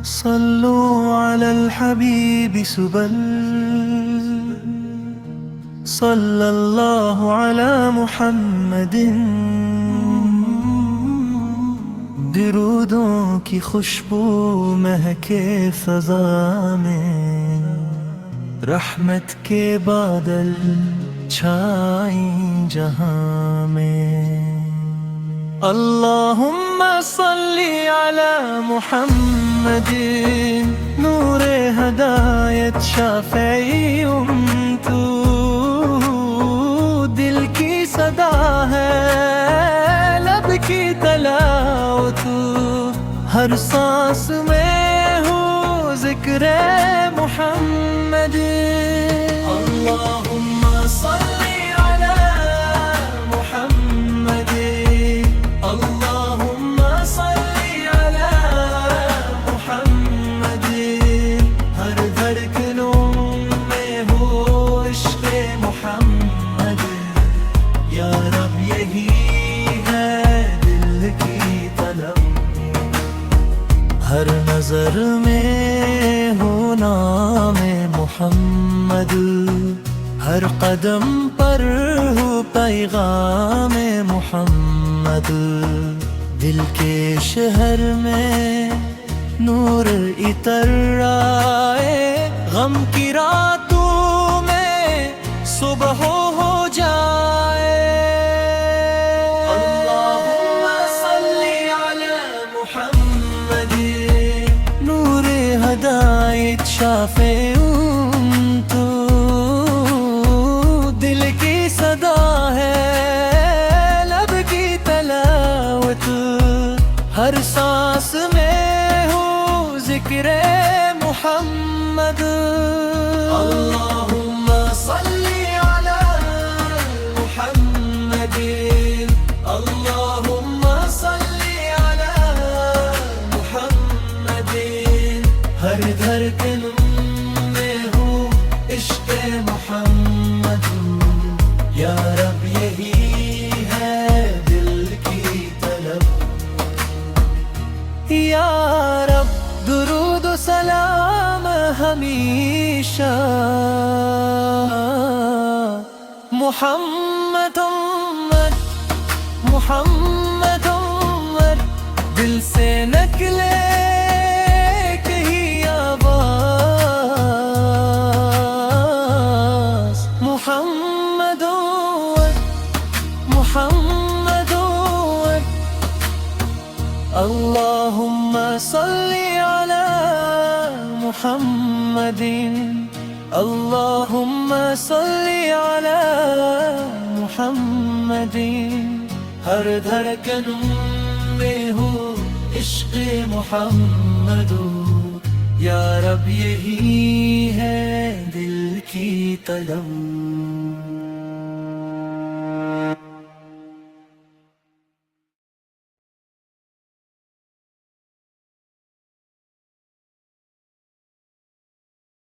صلوا على الحبيب سبل، صلى الله على محمد. درودوں کی خوشبو مہکے فضا میں، رحمت کے بادل چھائیں جہاں میں. اللہم صلی علی محمد، نور ہدایت شافعی تو دل کی صدا ہے، لب کی تلاوت ہر سانس میں ہو ذکر محمد. اللہم صلی علی محمد، اللہم صلی علی محمد. ہر دھڑکنوں میں ہو عشق محمد، یا رب یہی ہے دل کی طلب. ہر نظر میں ہو نام محمد، ہر قدم پر ہو پیغام محمد. دل کے شہر میں نور عطر آئے، غم کی راتوں میں صبح ہو جائے. اللہم صلی علی محمد، نور ہدایت شافع تو دل کی صدا ہے، لب کی تلاوت ہر سانس میں ہو ذکر محمد. اللہم صلی علی محمد، اللہم صلی علی محمد. ہر دھڑکن میں ہو عشق محمد، یا رب یہی ہے دل کی طلب. یا رب درود و سلام ہمیشہ محمد امت، محمد امت. دل سے نکلے کہیں آواز محمد امت، محمد امت. اللہم صلی علی محمد، اللہم صلی علی محمد. ہر دھڑکن میں ہو عشق محمد، یا رب یہی ہے دل کی طلب.